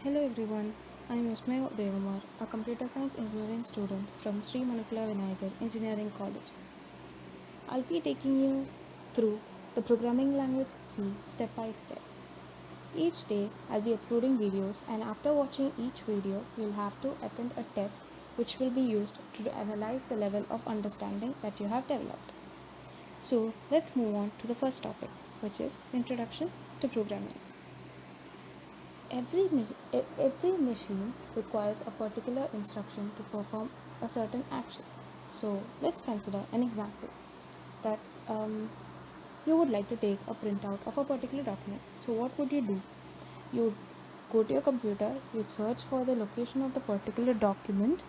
Hello everyone, I am Usmay Devamar, a computer science engineering student from Sri Manukula Vinayagar Engineering College. I'll be taking you through the programming language C step by step. Each day I'll be uploading videos, and after watching each video you'll have to attend a test which will be used to analyze the level of understanding that you have developed. So let's move on to the first topic, which is Introduction to Programming. Every machine requires a particular instruction to perform a certain action. So let's consider an example that you would like to take a printout of a particular document. So what would you do? You would go to your computer, you'd search for the location of the particular document,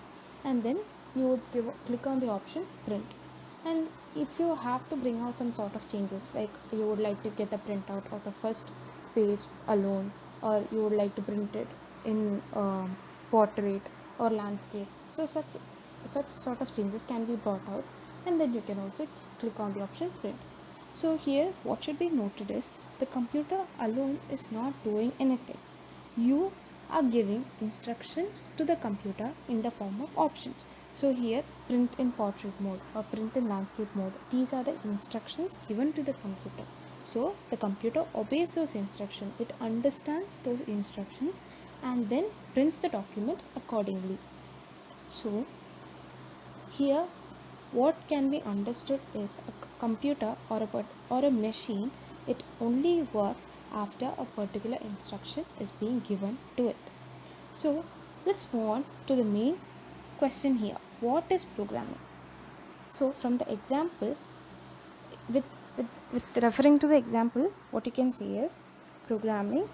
and then you would click on the option print. And if you have to bring out some sort of changes, like you would like to get a printout of the first page alone, or you would like to print it in portrait or landscape, so such sort of changes can be brought out, and then you can also click on the option print. So here what should be noted is the computer alone is not doing anything. You are giving instructions to the computer in the form of options. So here print in portrait mode or print in landscape mode, these are the instructions given to the computer. So the computer obeys those instructions, it understands those instructions and then prints the document accordingly. So here what can be understood is a computer or a machine, it only works after a particular instruction is being given to it. So let's move on to the main question here. What is programming? So from the example, with, with referring to the example, what you can say is programming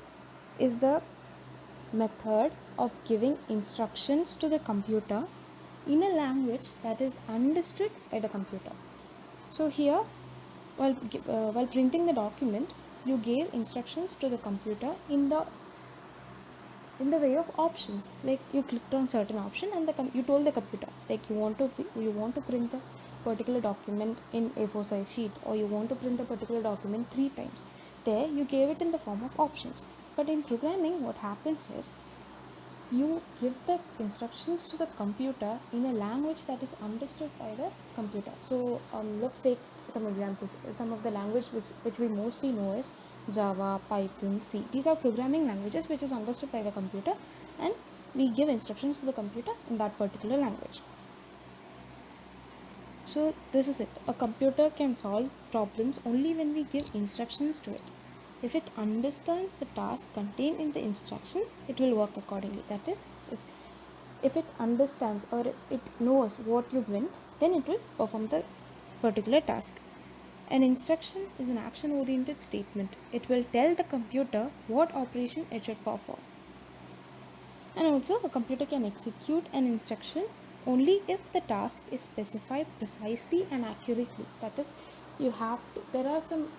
is the method of giving instructions to the computer in a language that is understood by the computer. So here, while printing the document, you gave instructions to the computer in the way of options. Like you clicked on certain option and you told the computer like you want to print the particular document in A4 size sheet, or you want to print the particular document 3 times. There you gave it in the form of options. But in programming, what happens is you give the instructions to the computer in a language that is understood by the computer. So let's take some examples. Some of the language which we mostly know is Java, Python, C. These are programming languages which is understood by the computer, and we give instructions to the computer in that particular language. So this is it. A computer can solve problems only when we give instructions to it. If it understands the task contained in the instructions, it will work accordingly. That is, if it understands or it knows what you meant, then it will perform the particular task. An instruction is an action oriented statement. It will tell the computer what operation it should perform. And also, a computer can execute an instruction only if the task is specified precisely and accurately. That is, there are some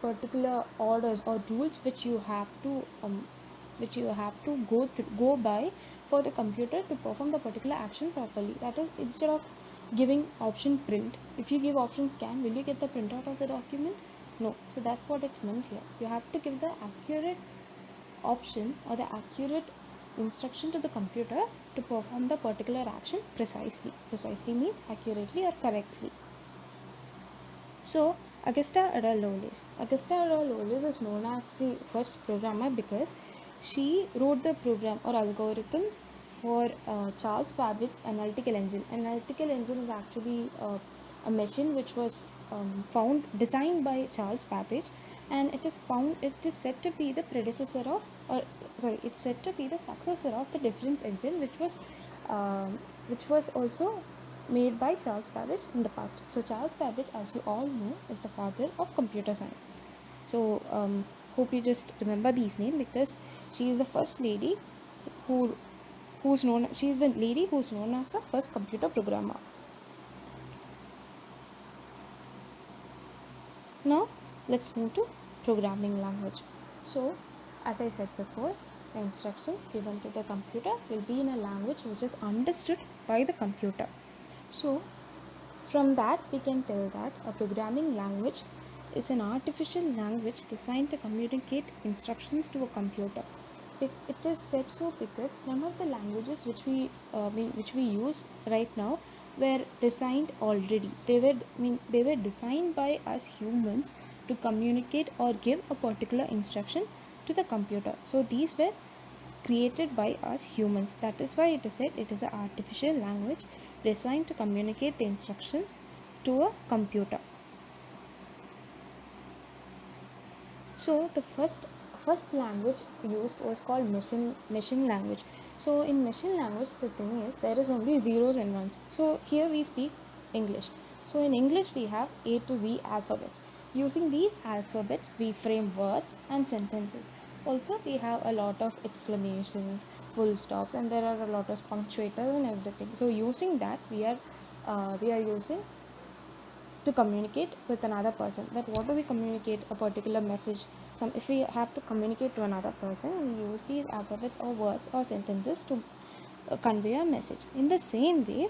particular orders or rules which you have to go by for the computer to perform the particular action properly. That is, instead of giving option print, if you give option scan, will you get the printout of the document? No. So that's what it's meant here. You have to give the accurate option or the accurate instruction to the computer to perform the particular action precisely. Precisely means accurately or correctly. So Augusta Ada Lovelace. Augusta Ada Lovelace is known as the first programmer because she wrote the program or algorithm for Charles Babbage's analytical engine. Analytical engine is actually a machine which was designed by Charles Babbage, and it is said to be the predecessor of, it's said to be the successor of the difference engine, which was also made by Charles Babbage in the past. So Charles Babbage, as you all know, is the father of computer science. So hope you just remember these names, because she is the first lady she is the lady who's known as the first computer programmer. Now let's move to programming language. So as I said before, the instructions given to the computer will be in a language which is understood by the computer. So from that we can tell that a programming language is an artificial language designed to communicate instructions to a computer. it is said so because none of the languages which we use right now were designed already. They were designed by us humans to communicate or give a particular instruction to the computer. So these were created by us humans. That is why it is said it is an artificial language designed to communicate the instructions to a computer. So the first language used was called machine language. So in machine language, the thing is there is only zeros and ones. So here we speak English. So in English we have A to Z alphabets. Using these alphabets we frame words and sentences. Also we have a lot of exclamations, full stops, and there are a lot of punctuators and everything. So using that we are using to communicate with another person. That what do we communicate? A particular message. Some if we have to communicate to another person, we use these alphabets or words or sentences to convey a message. In the same way,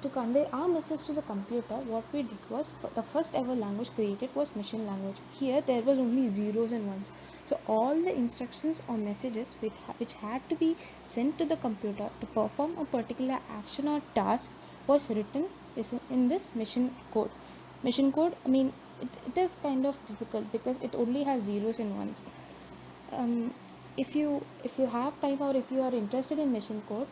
to convey our message to the computer, what we did was the first ever language created was machine language. Here there was only zeros and ones. So all the instructions or messages which had to be sent to the computer to perform a particular action or task was written in this machine code. Machine code, it is kind of difficult because it only has zeros and ones. If you have time or if you are interested in machine code,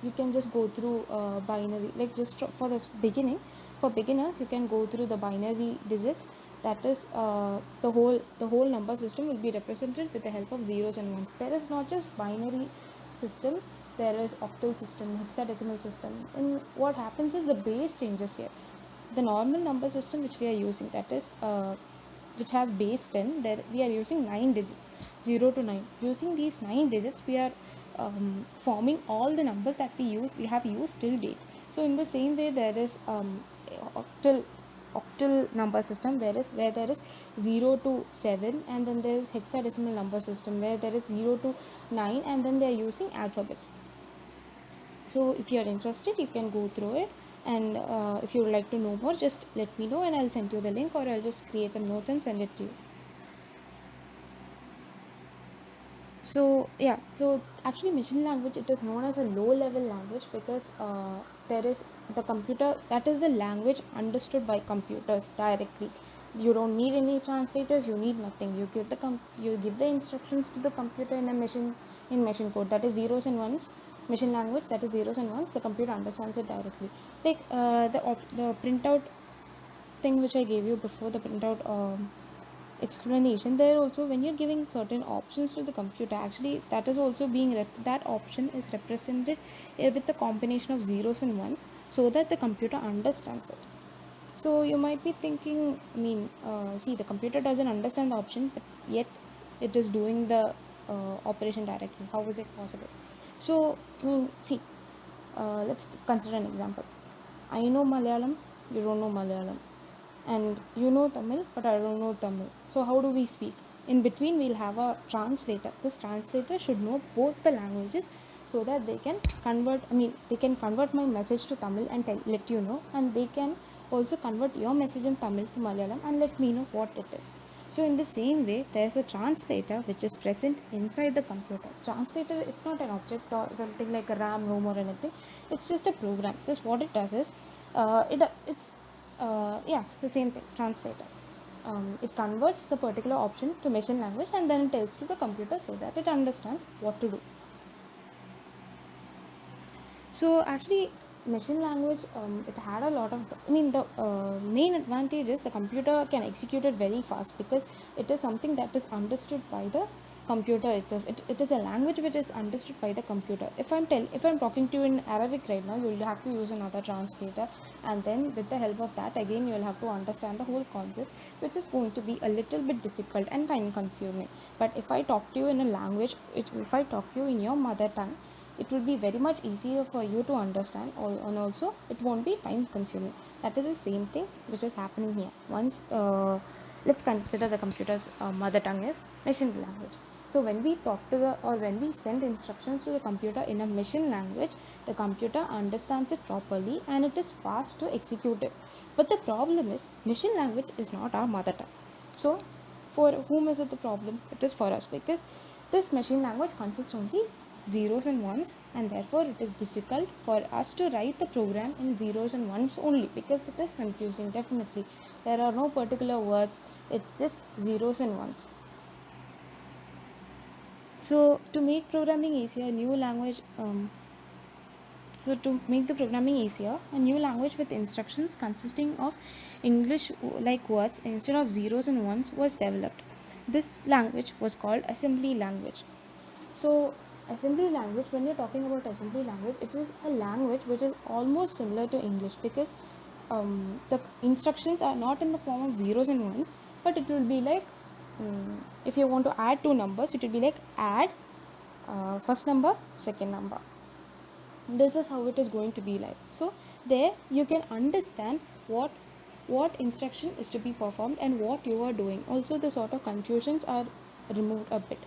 you can just go through binary, like just for this beginning. For beginners, you can go through the binary digit. That is the whole number system will be represented with the help of zeros and ones. There is not just binary system, there is octal system, hexadecimal system. And what happens is the base changes here. The normal number system which we are using, that is which has base 10, there we are using 9 digits, 0 to 9. Using these 9 digits, we are forming all the numbers that we have used till date. So in the same way, there is octal number system, where there is 0 to 7, and then there is hexadecimal number system where there is 0 to 9, and then they are using alphabets. So if you are interested, you can go through it, and if you would like to know more, just let me know and I'll send you the link, or I'll just create some notes and send it to you. So yeah, so actually machine language, it is known as a low level language because there is the computer, that is the language understood by computers directly. You don't need any translators, you need nothing. You give the instructions to the computer in machine code, that is zeros and ones. Machine language, that is zeros and ones, the computer understands it directly. Like the printout thing which I gave you before, the printout explanation, there also when you're giving certain options to the computer, actually that is also that option is represented with a combination of zeros and ones, so that the computer understands it. So you might be thinking, see, the computer doesn't understand the option, but yet it is doing the operation directly. How is it possible? So see, let's consider an example. I know Malayalam, you don't know Malayalam, and you know Tamil, but I don't know Tamil. So how do we speak? In between, we'll have a translator. This translator should know both the languages, so that they can convert my message to Tamil and let you know, and they can also convert your message in Tamil to Malayalam and let me know what it is. So in the same way, there's a translator which is present inside the computer. Translator, it's not an object or something like a RAM, ROM or anything. It's just a program. This what it does is, it's the same thing, translator. It converts the particular option to machine language and then it tells to the computer so that it understands what to do. So actually, machine language, it had a lot of, the main advantage is the computer can execute it very fast because it is something that is understood by the computer itself. It is a language which is understood by the computer. If I'm talking to you in Arabic right now, you will have to use another translator, and then with the help of that, again you will have to understand the whole concept, which is going to be a little bit difficult and time consuming. But if I talk to you in a language, if I talk to you in your mother tongue, it will be very much easier for you to understand, and also it won't be time consuming. That is the same thing which is happening here. Once let's consider the computer's mother tongue is machine language. So when we when we send instructions to the computer in a machine language, the computer understands it properly and it is fast to execute it. But the problem is, machine language is not our mother tongue. So for whom is it the problem? It is for us, because This machine language consists only zeros and ones, and therefore it is difficult for us to write the program in zeros and ones only, because it is confusing. Definitely there are no particular words, it's just zeros and ones. So to make programming easier, a new language so to make the programming easier, a new language with instructions consisting of English like words instead of zeros and ones was developed. This language was called assembly language. So assembly language, when you're talking about assembly language, it is a language which is almost similar to English, because the instructions are not in the form of zeros and ones, but it will be like, if you want to add two numbers, it will be like add first number, second number. This is how it is going to be like. So there you can understand what instruction is to be performed and what you are doing. Also the sort of confusions are removed a bit.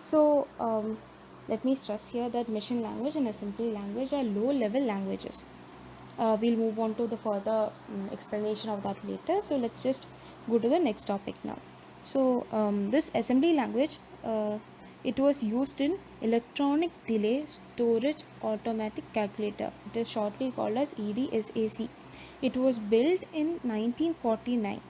So let me stress here that machine language and assembly language are low level languages. We'll move on to the further explanation of that later. So let's just go to the next topic now. So this assembly language, it was used in electronic delay storage automatic calculator. It is shortly called as EDSAC. It was built in 1949.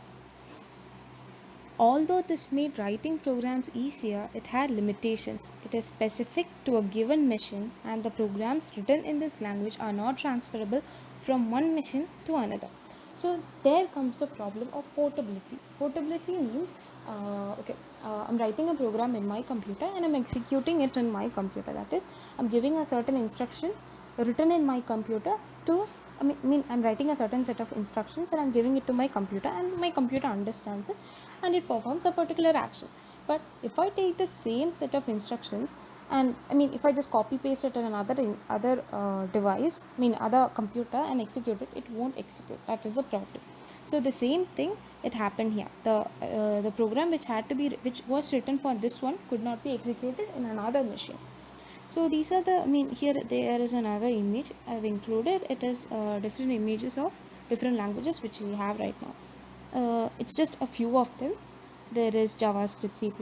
Although this made writing programs easier, it had limitations. It is specific to a given machine, and the programs written in this language are not transferable from one machine to another. So there comes the problem of portability. Portability means, I'm writing a program in my computer and I'm executing it in my computer. That is, I'm giving a certain instruction written in my computer to, I'm writing a certain set of instructions and I'm giving it to my computer, and my computer understands it and it performs a particular action. But if I take the same set of instructions, and if I just copy paste it on other device, other computer, and execute it, it won't execute. That is the problem. So the same thing, it happened here. The program which was written for this one could not be executed in another machine. So these are the, here there is another image I've included. It is different images of different languages which we have right now. It's just a few of them. There is JavaScript, C++,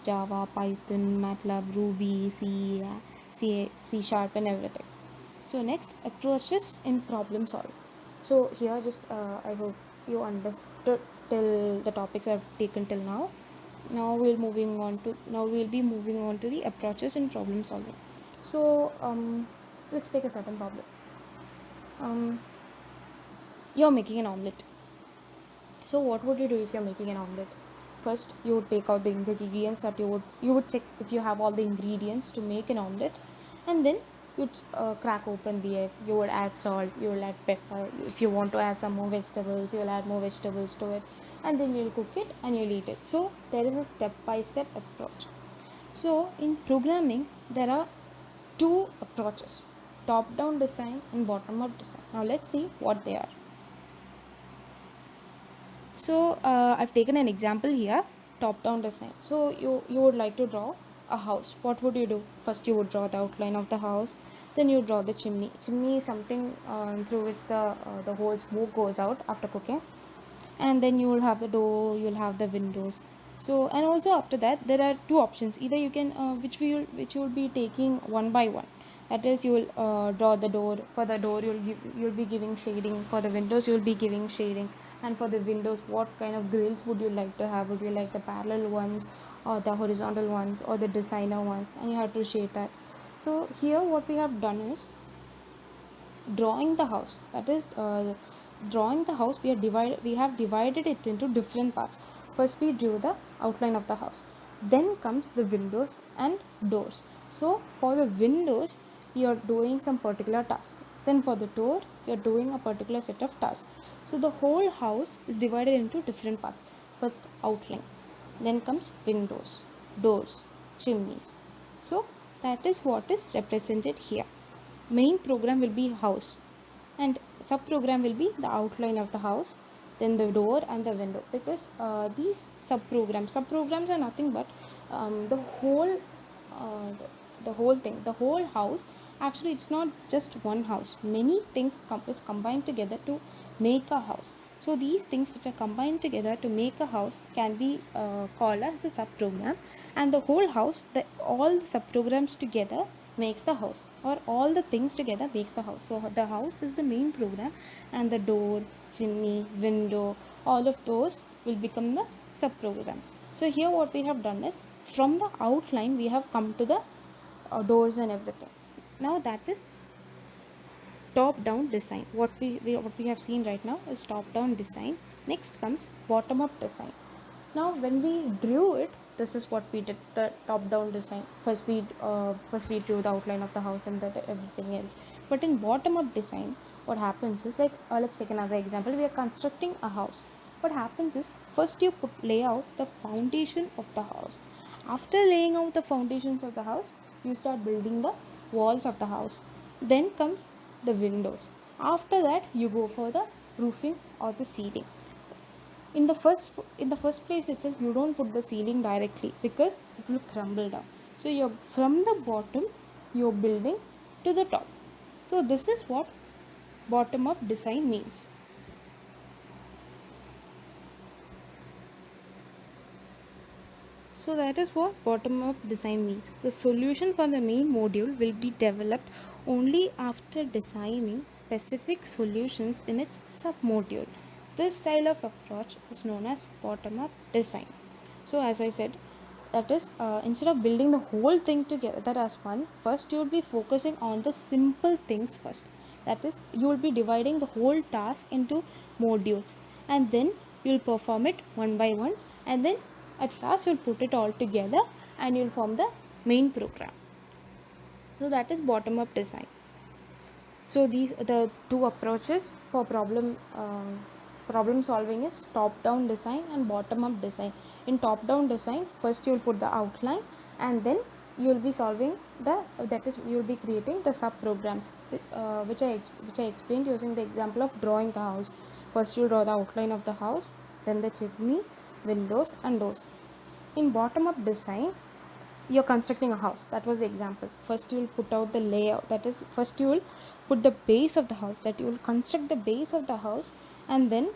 Java, Python, MATLAB, Ruby, C Sharp, and everything. So next, approaches in problem solving. So here just I hope you understood till the topics I've taken till now. Now we'll be moving on to the approaches in problem solving. So let's take a certain problem. You're making an omelette. So what would you do if you're making an omelette? First, you would take out the ingredients that you would check if you have all the ingredients to make an omelette, and then you'd crack open the egg. You would add salt, you will add pepper. If you want to add some more vegetables, you will add more vegetables to it, and then you'll cook it and you'll eat it. So there is a step-by-step approach. So in programming, there are two approaches: top-down design and bottom-up design. Now let's see what they are. So I've taken an example here, top-down design. So you would like to draw a house. What would you do? First you would draw the outline of the house, then you draw the chimney. Chimney is something through which the whole smoke goes out after cooking, and then you will have the door, you'll have the windows. So, and also after that there are two options. Either you can which you will be taking one by one. That is, you will draw the door. For the door you'll be giving shading. For the windows you'll be giving shading. And for the windows, what kind of grills would you like to have? Would you like the parallel ones, or the horizontal ones, or the designer ones? And you have to shade that. So here what we have done is drawing the house. That is, drawing the house, we have divided it into different parts. First we drew the outline of the house, then comes the windows and doors. So for the windows you are doing some particular task, then for the door you are doing a particular set of tasks. So the whole house is divided into different parts. First outline, then comes windows, doors, chimneys. So that is what is represented here. Main program will be house, and sub program will be the outline of the house, then the door and the window. Because these sub programs are nothing but the whole thing, the whole house. Actually it's not just one house, many things is combined together to make a house. So these things which are combined together to make a house can be called as a subprogram, and the whole house, all the subprograms together makes the house, or all the things together makes the house. So the house is the main program, and the door, chimney, window, all of those will become the subprograms. So here what we have done is, from the outline we have come to the doors and everything. Now that is top down design. What we have seen right now is top down design. Next comes bottom up design. Now when we drew it, this is what we did, the top down design. First we drew the outline of the house and that everything else. But in bottom up design, what happens is, like, let's take another example. We are constructing a house. What happens is, first you lay out the foundation of the house. After laying out the foundations of the house, you start building the walls of the house. Then comes the windows. After that, you go for the roofing or the ceiling. In the first place itself, you don't put the ceiling directly because it will crumble down. So you're from the bottom, you're building to the top. So this is what bottom up design means. So that is what bottom up design means. The solution for the main module will be developed only after designing specific solutions in its sub module. This style of approach is known as bottom up design. So as I said, that is, instead of building the whole thing together as one, first you will be focusing on the simple things first. That is, you will be dividing the whole task into modules, and then you will perform it one by one, and then at last you'll put it all together and you'll form the main program. So that is bottom up design. So these are the two approaches for problem solving is top down design and bottom up design. In top down design, first you'll put the outline, and then you'll be solving you'll be creating the sub programs, which I explained using the example of drawing the house. First you draw the outline of the house, then the chimney, windows and doors. In bottom up design, you're constructing a house. That was the example. First you will put out the layout. That is, first you will put the base of the house, that you will construct the base of the house, and then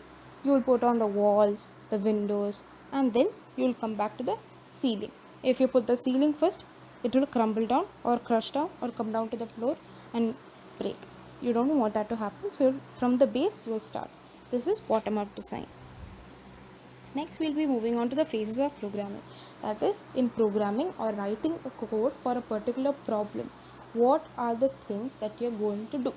you will put on the walls, the windows, and then you will come back to the ceiling. If you put the ceiling first, it will crumble down or crush down or come down to the floor and break. You don't want that to happen, so from the base you will start. This is bottom up design. Next, we'll be moving on to the phases of programming. That is, in programming or writing a code for a particular problem, what are the things that you're going to do?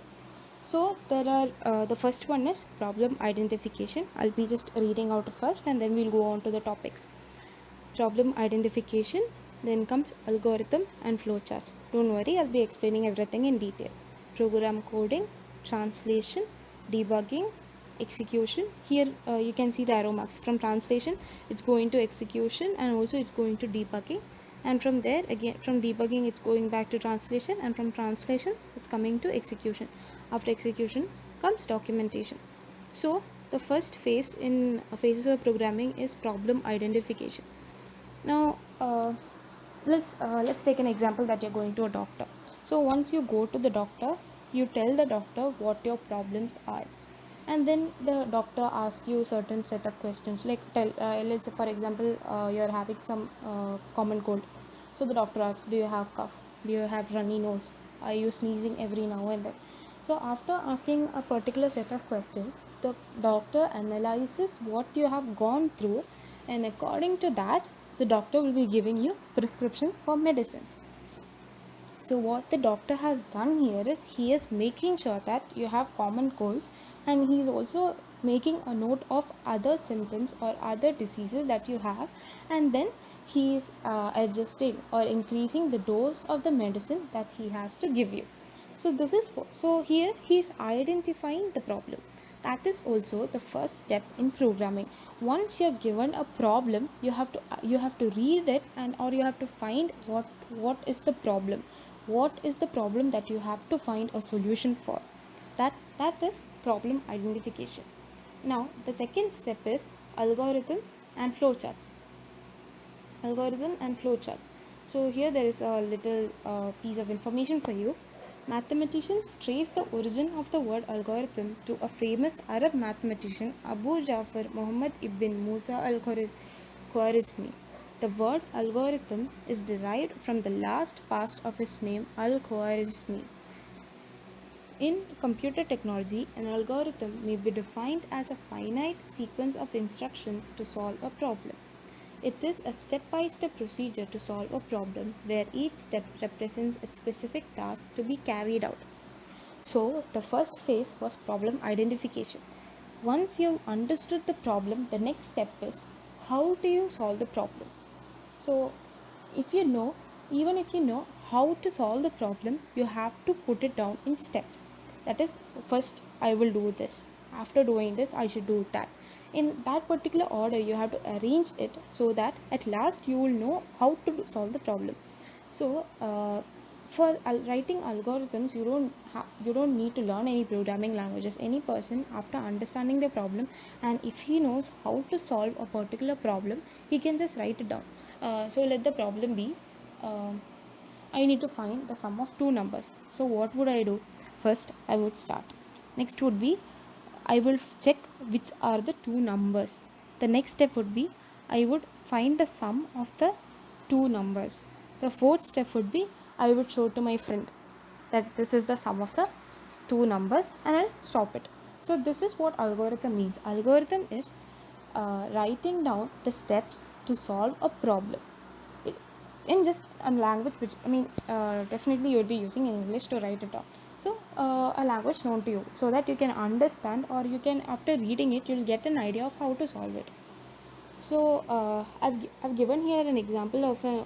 So there are the first one is problem identification. I'll be just reading out first, and then we'll go on to the topics. Problem identification, then comes algorithm and flowcharts. Don't worry, I'll be explaining everything in detail. Program coding, translation, debugging, execution. Here you can see the arrow marks. From translation it's going to execution, and also it's going to debugging, and from there again, from debugging it's going back to translation, and from translation it's coming to execution. After execution comes documentation. So the first phase in phases of programming is problem identification. Now let's take an example that you're going to a doctor. So once you go to the doctor, you tell the doctor what your problems are, and then the doctor asks you certain set of questions, like let's say for example you're having some common cold. So the doctor asks, do you have cough, do you have runny nose, are you sneezing every now and then? So after asking a particular set of questions, the doctor analyzes what you have gone through, and according to that the doctor will be giving you prescriptions for medicines. So what the doctor has done here is, he is making sure that you have common colds, and he is also making a note of other symptoms or other diseases that you have, and then he is adjusting or increasing the dose of the medicine that he has to give you. So here he is identifying the problem. That is also the first step in programming. Once you're given a problem, you have to read it, and or you have to find what is the problem, what is the problem that you have to find a solution for. That is problem identification. Now the second step is algorithm and flowcharts. Algorithm and flowcharts. So here there is a little piece of information for you. Mathematicians trace the origin of the word algorithm to a famous Arab mathematician Abu Ja'far Muhammad ibn Musa al-Khwarizmi. The word algorithm is derived from the last part of his name al-Khwarizmi. In computer technology, an algorithm may be defined as a finite sequence of instructions to solve a problem. It is a step by step procedure to solve a problem where each step represents a specific task to be carried out. So, the first phase was problem identification. Once you've understood the problem, the next step is how do you solve the problem? So, if you know, even if you know how to solve the problem, you have to put it down in steps. That is, first I will do this. After doing this, I should do that. In that particular order, you have to arrange it so that at last you will know how to solve the problem. So, for writing algorithms, you don't need to learn any programming languages. Any person, after understanding the problem, and if he knows how to solve a particular problem, he can just write it down. So let the problem be, uh, I need to find the sum of two numbers. So what would I do? First, I would start. Next would be, I will check which are the two numbers. The next step would be, I would find the sum of the two numbers. The fourth step would be, I would show to my friend that this is the sum of the two numbers, and I'll stop it. So this is what algorithm means. Algorithm is writing down the steps to solve a problem in just a language which definitely you'll be using in English to write it down. So a language known to you, so that you can understand, or you can, after reading it, you'll get an idea of how to solve it. So I've given here an example of an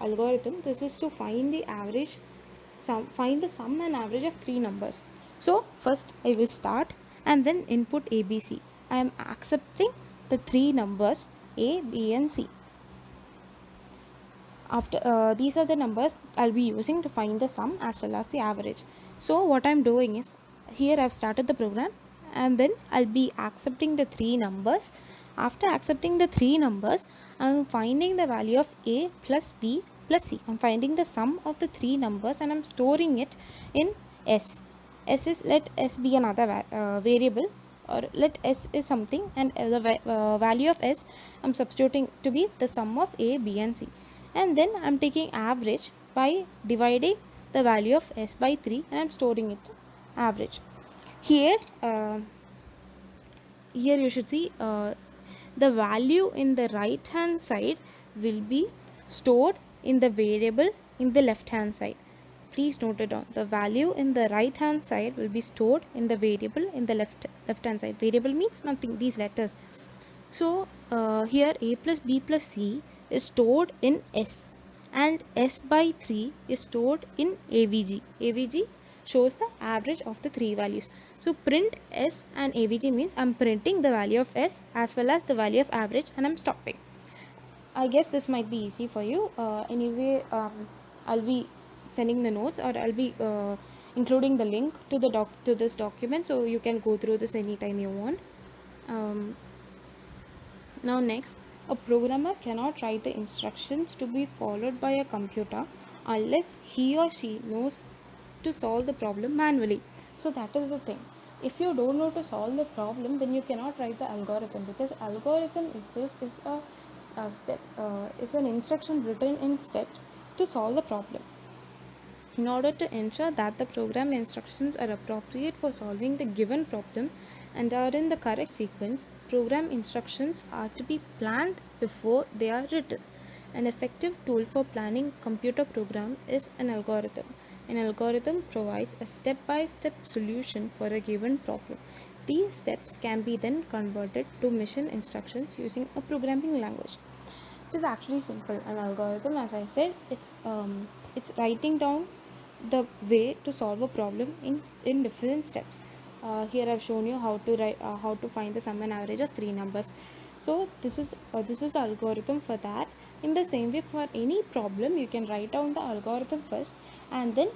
algorithm. This is to find the average find the sum and average of three numbers. So first I will start and then input ABC. I am accepting the three numbers A, B and C. After these are the numbers I'll be using to find the sum as well as the average. So what I'm doing is, here I've started the program, and then I'll be accepting the three numbers. After accepting the three numbers, I'm finding the value of A plus B plus C. I'm finding the sum of the three numbers and I'm storing it in S. S is, let S be another variable, or let S is something, and the value of S I'm substituting to be the sum of A, B and C. And then I'm taking average by dividing the value of S by 3, and I'm storing it average. Here here you should see the value in the right hand side will be stored in the variable in the left hand side. Please note it down. The value in the right hand side will be stored in the variable in the left hand side. Variable means nothing, these letters. So here A plus B plus C is stored in S, and S by 3 is stored in AVG. AVG shows the average of the three values. So print S and AVG means I'm printing the value of S as well as the value of average, and I'm stopping. I guess this might be easy for you. Anyway, I'll be sending the notes, or I'll be including the link to the to this document, so you can go through this anytime you want. Now next, a programmer cannot write the instructions to be followed by a computer unless he or she knows to solve the problem manually. So that is the thing. If you don't know to solve the problem, then you cannot write the algorithm, because algorithm itself is an instruction written in steps to solve the problem. In order to ensure that the program instructions are appropriate for solving the given problem and are in the correct sequence, program instructions are to be planned before they are written. An effective tool for planning computer program is an algorithm. An algorithm provides a step-by-step solution for a given problem. These steps can be then converted to machine instructions using a programming language. It is actually simple. An algorithm, as I said, it's writing down the way to solve a problem in different steps. Here I've shown you how to find the sum and average of three numbers. So this is the algorithm for that. In the same way, for any problem, you can write down the algorithm first, and then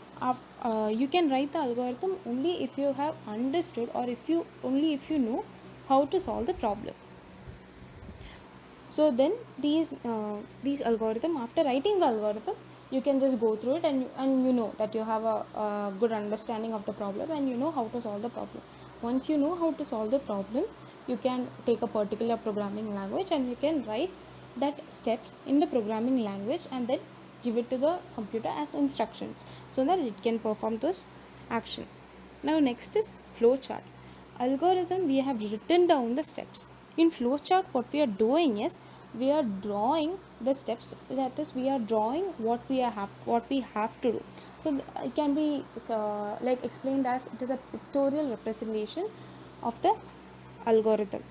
you can write the algorithm only if you have understood, or if you know how to solve the problem. So then these algorithm, after writing the algorithm, you can just go through it, and you know that you have a good understanding of the problem, and you know how to solve the problem. Once you know how to solve the problem, you can take a particular programming language and you can write that steps in the programming language and then give it to the computer as instructions so that it can perform those action. Now next is flowchart. Algorithm, we have written down the steps. In flowchart, what we are doing is we are drawing the steps, that is we are drawing what we have to do. So it can be like explained as it is a pictorial representation of the algorithm.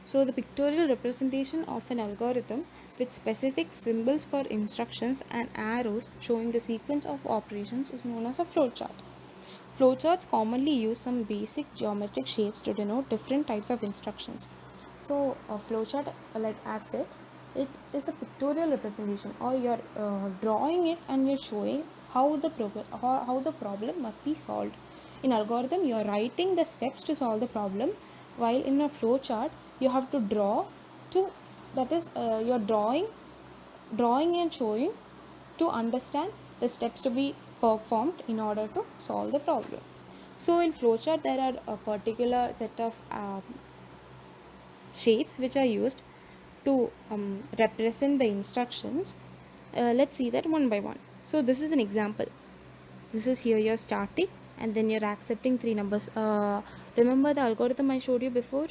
So the pictorial representation of an algorithm with specific symbols for instructions and arrows showing the sequence of operations is known as a flowchart. Flowcharts commonly use some basic geometric shapes to denote different types of instructions. So a flowchart, like as said, it is a pictorial representation, or you're drawing it and you're showing how the problem must be solved. In algorithm, you're writing the steps to solve the problem, while in a flowchart, you have to draw to, that is you're drawing and showing to understand the steps to be performed in order to solve the problem. So in flowchart, there are a particular set of shapes which are used to represent the instructions. Let's see that one by one. So this is an example. This is here you're starting and then you're accepting three numbers. Remember the algorithm I showed you before?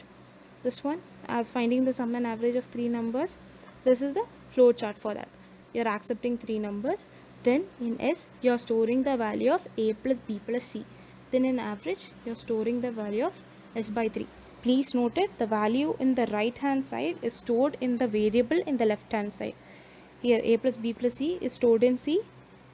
This one, finding the sum and average of three numbers. This is the flow chart for that. You're accepting three numbers. Then in S, you're storing the value of A plus B plus C. Then in average, you're storing the value of S by 3. Please note it, the value in the right hand side is stored in the variable in the left hand side. Here A plus B plus C is stored in C,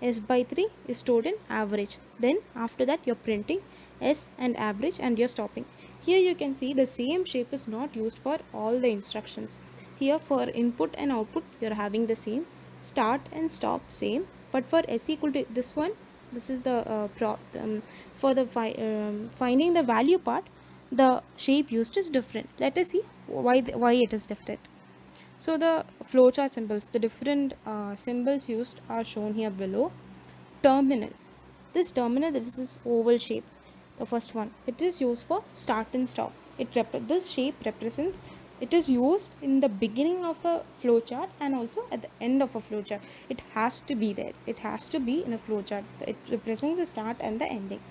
S by 3 is stored in average. Then after that you're printing S and average and you're stopping. Here you can see the same shape is not used for all the instructions. Here for input and output you're having the same, start and stop same, but for S equal to this one, this is the for the finding the value part, the shape used is different. Let us see why it is different. So the flowchart symbols, the different symbols used are shown here below. Terminal. This terminal, this is this oval shape. The first one, it is used for start and stop. This shape represents, it is used in the beginning of a flowchart and also at the end of a flowchart. It has to be there. It has to be in a flowchart. It represents the start and the ending.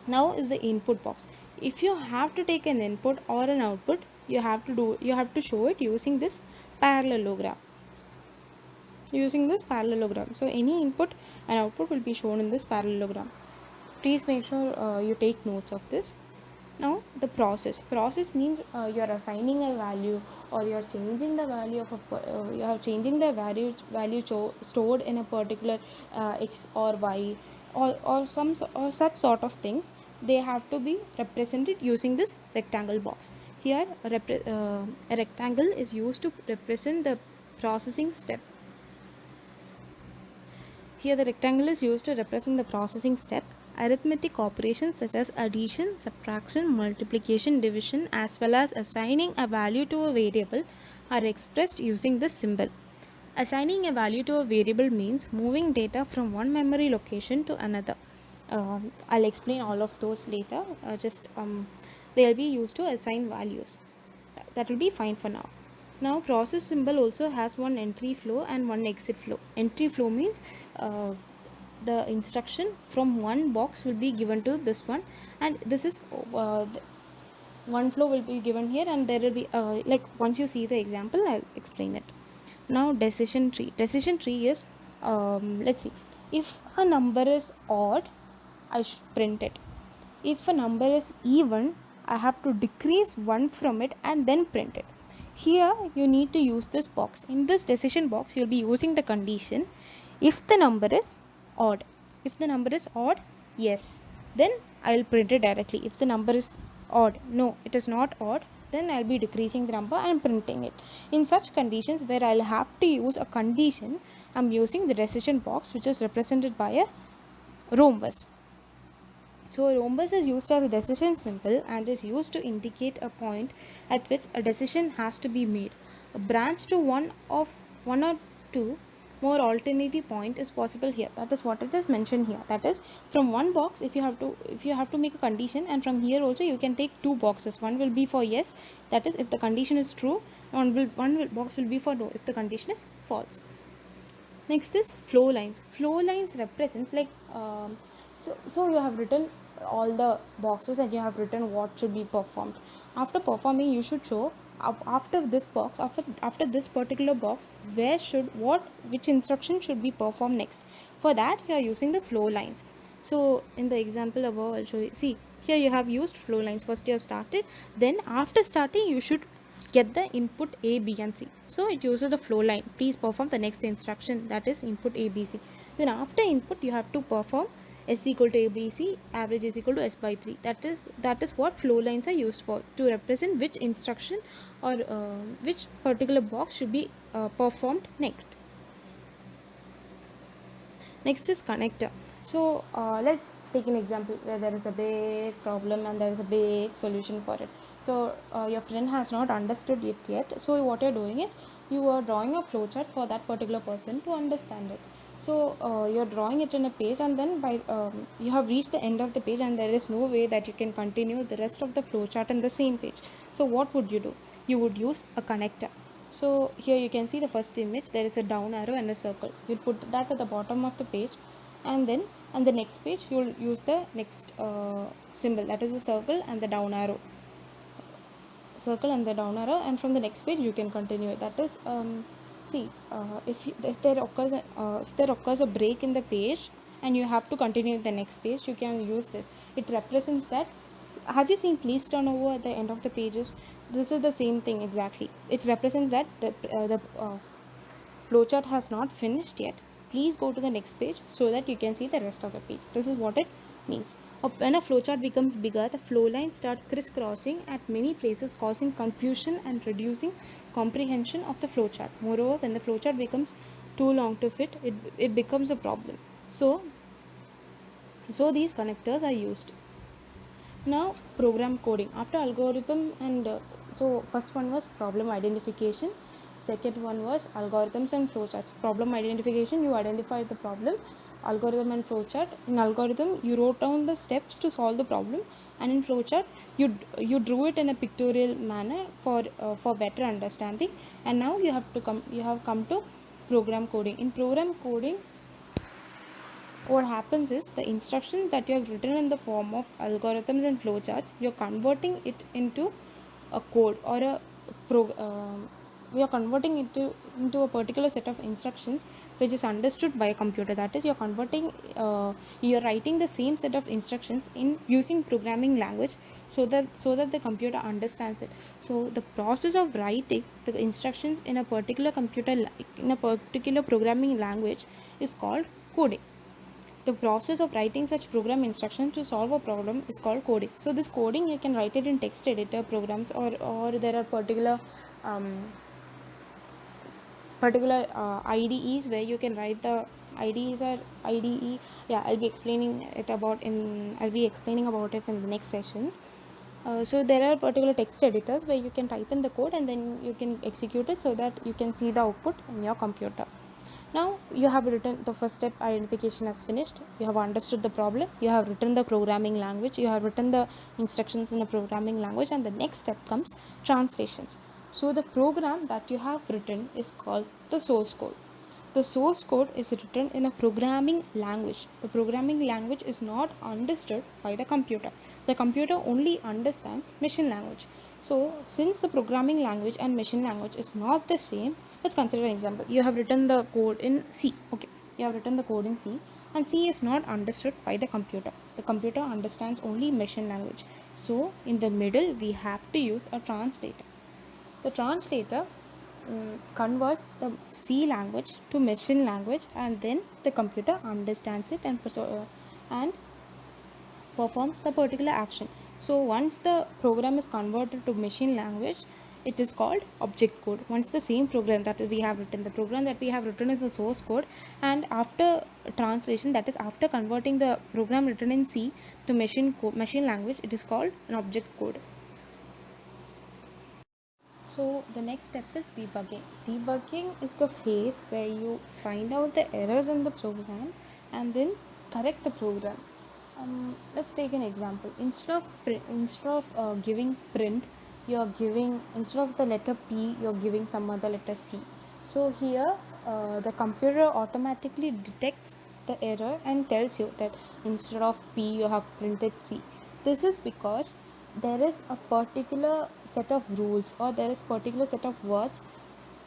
Now is the input box. If you have to take an input or an output, you have to show it using this parallelogram. So any input and output will be shown in this parallelogram. Please make sure you take notes of this. Now the process means you're assigning a value, or you're changing the value of stored in a particular x or y, or such sort of things. They have to be represented using this rectangle box. Here a rectangle is used to represent the processing step. Here the rectangle is used to represent the processing step. Arithmetic operations such as addition, subtraction, multiplication, division, as well as assigning a value to a variable are expressed using this symbol. Assigning a value to a variable means moving data from one memory location to another. I'll explain all of those later. They'll be used to assign values. That will be fine for now. Now process symbol also has one entry flow and one exit flow. Entry flow means the instruction from one box will be given to this one, and this is one flow will be given here, and there will be like once you see the example I'll explain it. Now decision tree is let's see, if a number is odd I should print it. If a number is even, I have to decrease 1 from it and then print it. Here you need to use this box. In this decision box you'll be using the condition if the number is odd. If the number is odd, yes, then I will print it directly. If the number is odd, no, it is not odd, then I'll be decreasing the number and printing it. In such conditions where I'll have to use a condition, I'm using the decision box, which is represented by a rhombus. So a rhombus is used as a decision symbol and is used to indicate a point at which a decision has to be made. A branch to one more alternative point is possible here. That is what it is mentioned here. That is, from one box, if you have to make a condition, and from here also you can take two boxes. One will be for yes, that is if the condition is true, and box will be for no if the condition is false. Next is flow lines. Flow lines represents like so you have written all the boxes and you have written what should be performed. After performing, you should show after this box, after this particular box, where should what which instruction should be performed next. For that, you are using the flow lines. So in the example above, I'll show you. See, here you have used flow lines. First you have started, then after starting you should get the input A, B and C. So it uses the flow line. Please perform the next instruction, that is input A, B, C. Then after input you have to perform S equal to A, B, C, average is equal to S by 3. That is what flow lines are used for, to represent which instruction or which particular box should be performed next. Next is connector. So let's take an example where there is a big problem and there is a big solution for it. So your friend has not understood it yet. So what you're doing is you are drawing a flowchart for that particular person to understand it. So you're drawing it in a page, and then by you have reached the end of the page and there is no way that you can continue the rest of the flowchart in the same page. So what would you do? You would use a connector. So here you can see the first image, there is a down arrow and a circle. You put that at the bottom of the page, and then on the next page you will use the next symbol, that is the circle and the down arrow, and from the next page you can continue it. That is see if there occurs a break in the page and you have to continue the next page, you can use this. It represents that. Have you seen please turn over at the end of the pages? This is the same thing exactly. It represents that the flowchart has not finished yet. Please go to the next page so that you can see the rest of the page. This is what it means. When a flowchart becomes bigger, the flow lines start crisscrossing at many places, causing confusion and reducing comprehension of the flowchart. Moreover, when the flowchart becomes too long to fit, it becomes a problem. So these connectors are used. Now program coding. After algorithm and so first one was problem identification, second one was algorithms and flowcharts. Problem identification, you identified the problem. Algorithm and flowchart. In algorithm, you wrote down the steps to solve the problem, and in flowchart, you drew it in a pictorial manner for better understanding. And now you have come to program coding. In program coding, what happens is the instruction that you have written in the form of algorithms and flowcharts, you're converting it into a code or a you're converting it into a particular set of instructions which is understood by a computer. That is, you're writing the same set of instructions in using programming language, so that the computer understands it. So the process of writing the instructions in a particular programming language is called coding. The process of writing such program instructions to solve a problem is called coding. So this coding, you can write it in text editor programs, or there are particular IDEs where you can write the IDEs or IDE. Yeah, I'll be explaining about it in the next sessions. So there are particular text editors where you can type in the code and then you can execute it so that you can see the output in your computer. Now you have written the first step, identification has finished. You have understood the problem, you have written the programming language, you have written the instructions in the programming language, and the next step comes translations. So the program that you have written is called the source code. The source code is written in a programming language. The programming language is not understood by the computer. The computer only understands machine language. So since the programming language and machine language is not the same, let's consider an example. You have written the code in C. Okay, you have written the code in C, and C is not understood by the computer. The computer understands only machine language. So in the middle, we have to use a translator. The translator converts the C language to machine language, and then the computer understands it and performs the particular action. So once the program is converted to machine language, it is called object code. Once the same program that we have written, the program that we have written is the source code, and after translation, that is after converting the program written in C to machine language, it is called an object code. So the next step is debugging. Debugging is the phase where you find out the errors in the program and then correct the program. Let's take an example. Instead of giving print, you're giving, instead of the letter P, you're giving some other letter C. So here, the computer automatically detects the error and tells you that instead of P, you have printed C. This is because there is a particular set of rules, or there is particular set of words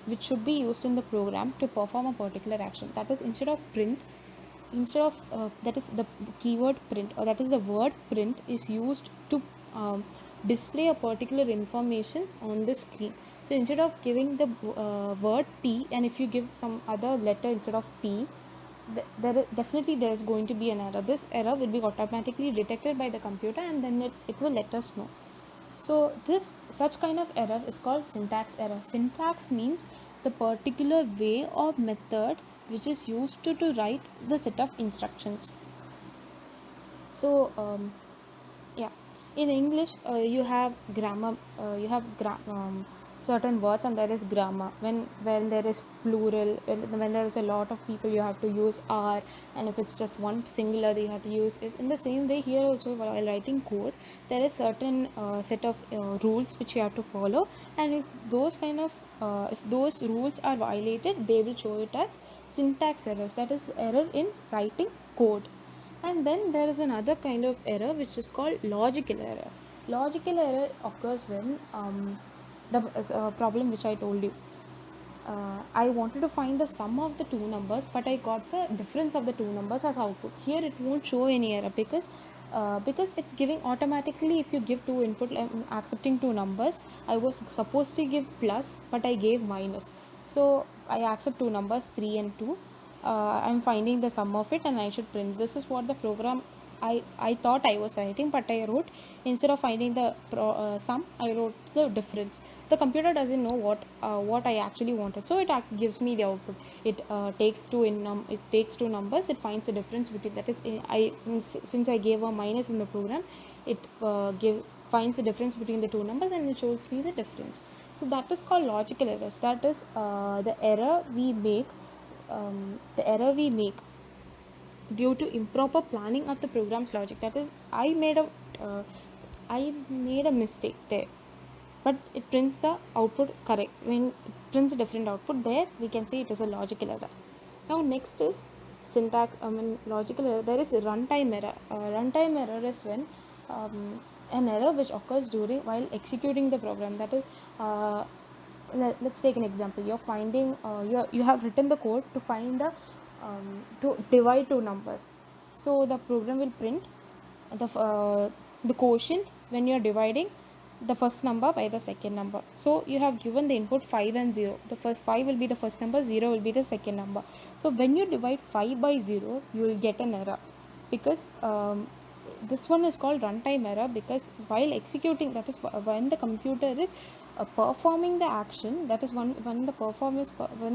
which should be used in the program to perform a particular action. That is, instead of print, instead of that is the keyword print, or that is the word print is used to display a particular information on the screen. So instead of giving the word P, and if you give some other letter instead of P, definitely there is going to be an error. This error will be automatically detected by the computer, and then it will let us know. So this such kind of error is called syntax error. Syntax means the particular way or method which is used to write the set of instructions. So yeah, in English you have grammar, certain words, and there is grammar. When there is plural, when there is a lot of people, you have to use are, and if it's just one singular, you have to use is. In the same way here also, while writing code, there is certain set of rules which you have to follow, and if those rules are violated, they will show it as syntax errors, that is error in writing code. And then there is another kind of error which is called logical error. Logical error occurs when the problem which I told you. I wanted to find the sum of the two numbers, but I got the difference of the two numbers as output. Here it won't show any error because it's giving automatically. If you give two input, accepting two numbers, I was supposed to give plus, but I gave minus. So I accept two numbers, 3 and 2. I'm finding the sum of it, and I should print. This is what the program I thought I was writing, but I wrote, instead of finding the sum, I wrote the difference. The computer doesn't know what I actually wanted, so it gives me the output. It takes two numbers, it finds the difference between, that is, since I gave a minus in the program, it finds the difference between the two numbers, and it shows me the difference. So that is called logical errors. That is the error we make due to improper planning of the program's logic. That is, uh, I made a mistake there, but it prints the output correct. When it prints a different output, there we can say it is a logical error. Now next is logical error. There is a runtime error. Runtime error is when an error which occurs during while executing the program. That is, let's take an example. You're finding you have written the code to find the to divide two numbers. So the program will print the quotient when you're dividing the first number by the second number. So you have given the input 5 and 0. The first 5 will be the first number, 0 will be the second number. So when you divide 5 by 0, you will get an error, because this one is called runtime error, because while executing, that is when the computer is performing the action, that is when the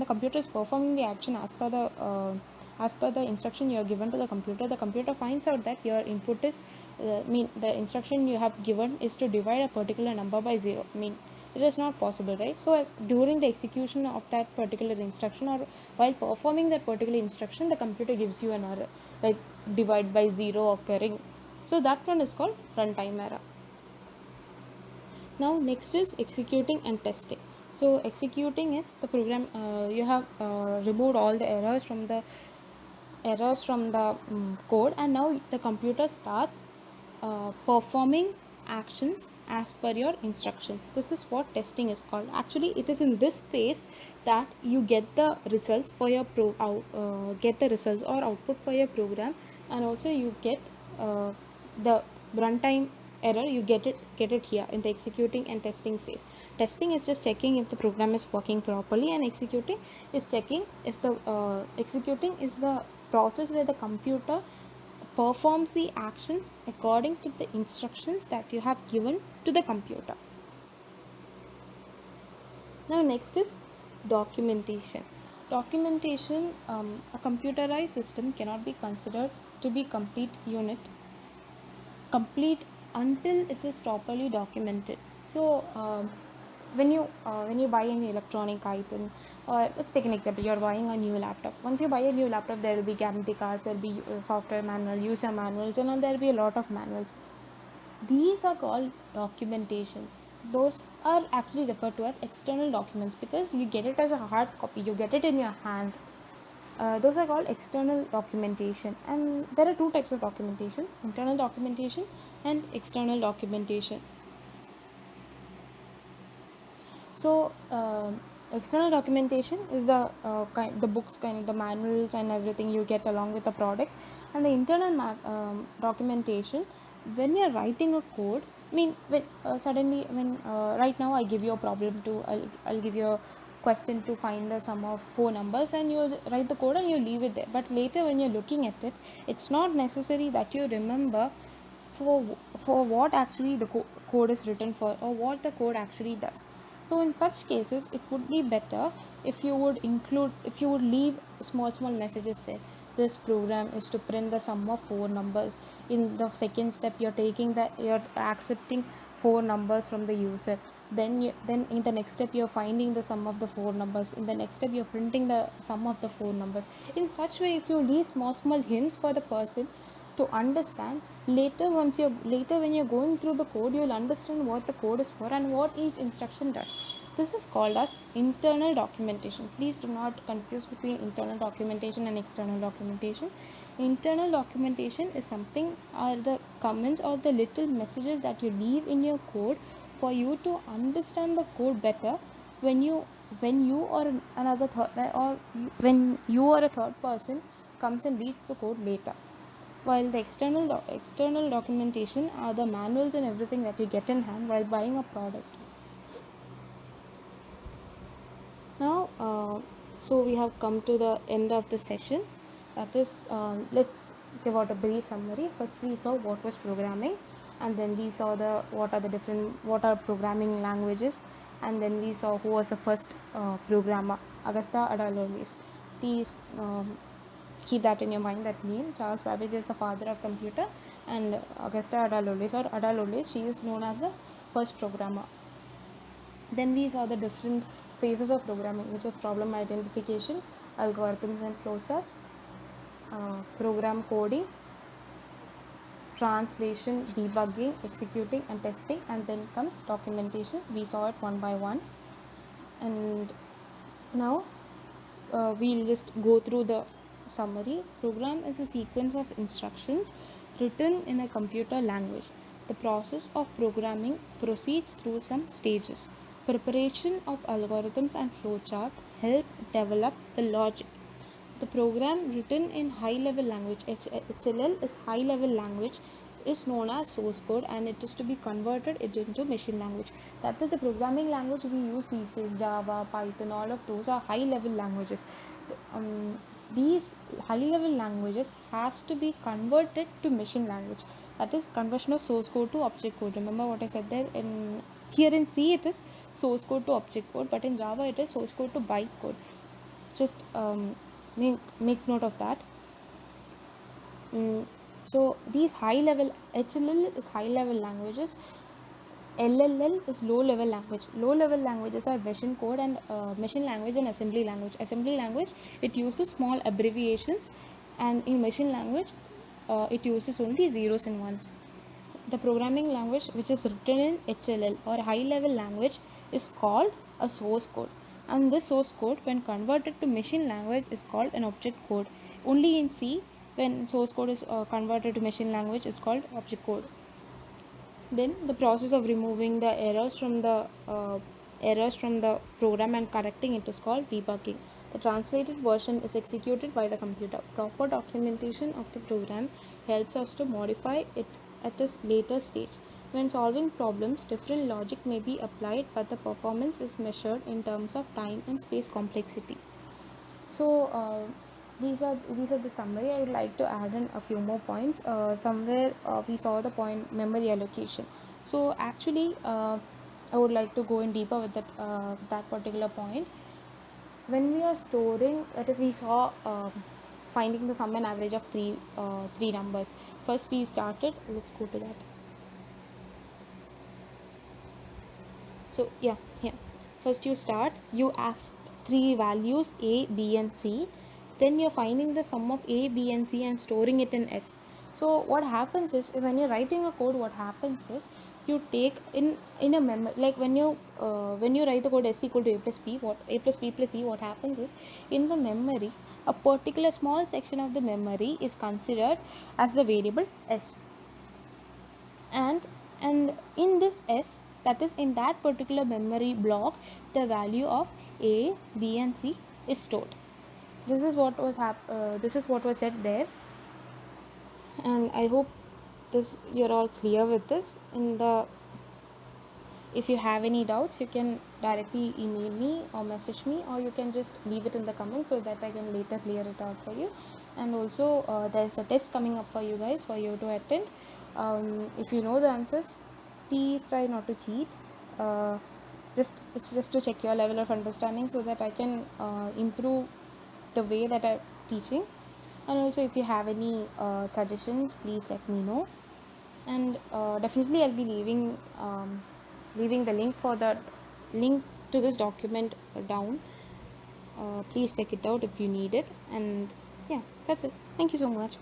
computer is performing the action as per the instruction you have given to the computer finds out that your input is the instruction you have given is to divide a particular number by 0. It is not possible, right? So during the execution of that particular instruction, or while performing that particular instruction, the computer gives you an error, like divide by 0 occurring. So that one is called runtime error. Now next is executing and testing. So executing is the program, you have removed all the errors from the code, and now the computer starts performing actions as per your instructions. This is what testing is called. Actually, it is in this phase that you get the results for your get the results or output for your program, and also you get the runtime error. You get it here in the executing and testing phase. Testing is just checking if the program is working properly, and executing is checking if the executing is the process where the computer performs the actions according to the instructions that you have given to the computer. Now next is documentation. Documentation, a computerized system cannot be considered to be complete until it is properly documented. So when you buy any electronic item, or let's take an example, you're buying a new laptop. Once you buy a new laptop, there will be guarantee cards, there'll be software manual, user manuals, and then there'll be a lot of manuals. These are called documentations. Those are actually referred to as external documents because you get it as a hard copy, you get it in your hand. Those are called external documentation, and there are two types of documentations: internal documentation and external documentation. So external documentation is the books, kind, the manuals and everything you get along with the product. And the internal documentation, when you're writing a code, I mean, when suddenly when right now I give you a problem to, I'll give you a question to find the sum of four numbers, and you write the code and you leave it there. But later when you're looking at it, it's not necessary that you remember for for what actually the code is written for, or what the code actually does. So in such cases, it would be better if you would leave small messages there. This program is to print the sum of four numbers. In the second step, you're accepting four numbers from the user. Then in the next step, you're finding the sum of the four numbers. In the next step, you're printing the sum of the four numbers. In such way, if you leave small hints for the person to understand, later when you're going through the code, you'll understand what the code is for and what each instruction does. This is called as internal documentation. Please do not confuse between internal documentation and external documentation. Internal documentation is something, are the comments or the little messages that you leave in your code for you to understand the code better when you or another third or when you or a third person comes and reads the code later. While the external documentation are the manuals and everything that you get in hand while buying a product. Now, so we have come to the end of the session. That is, let's give out a brief summary. First, we saw what was programming, and then we saw what are programming languages, and then we saw who was the first programmer, Augusta Ada Lovelace. Please keep that in your mind, that name. Charles Babbage is the father of computer, and Augusta Ada Lovelace, or Ada Lovelace, she is known as the first programmer. Then we saw the different phases of programming, which was problem identification, algorithms and flowcharts, program coding, translation, debugging, executing and testing, and then comes documentation. We saw it one by one. And now we'll just go through the summary. Program is a sequence of instructions written in a computer language. The process of programming proceeds through some stages. Preparation of algorithms and flowchart help develop the logic. The program written in high-level language, HLL is high-level language, is known as source code, and it is to be converted into machine language. That is the programming language we use these days. Java, Python, all of those are high-level languages. These high-level languages has to be converted to machine language. That is conversion of source code to object code. Remember what I said there? Here in C it is source code to object code, but in Java it is source code to byte code. Just make note of that. So these high level, HLL is high level languages, LLL is low level language. Low level languages are machine code and machine language and assembly language. Assembly language, it uses small abbreviations, and in machine language it uses only zeros and ones. The programming language which is written in HLL or high level language is called a source code, and this source code when converted to machine language is called an object code. Only in C, when source code is converted to machine language, is called object code. Then the process of removing the errors from the program and correcting it is called debugging. The translated version is executed by the computer. Proper documentation of the program helps us to modify it at a later stage. When solving problems, different logic may be applied, but the performance is measured in terms of time and space complexity. So these are the summary. I would like to add in a few more points. Somewhere we saw the point memory allocation. So actually, I would like to go in deeper with that particular point. When we are storing, that is, we saw finding the sum and average of three numbers. First we started. Let's go to that. So yeah, here first you start, you ask three values a, b and c, then you're finding the sum of a, b and c and storing it in s. So what happens is, when you're writing a code, what happens is, you take in a memory, like when you write the code s equal to a plus b, what a plus b plus c, what happens is, in the memory, a particular small section of the memory is considered as the variable s, and in this s, that is in that particular memory block, the value of a, b and c is stored. This is what was this is what was said there, and I hope this you're all clear with this. In the If you have any doubts, you can directly email me or message me, or you can just leave it in the comments so that I can later clear it out for you. And also, there's a test coming up for you guys for you to attend. If you know the answers, please try not to cheat. It's just to check your level of understanding so that I can improve the way that I'm teaching. And also, if you have any suggestions, please let me know. And definitely I'll be leaving the link to this document down. Please check it out if you need it. And yeah, that's it. Thank you so much.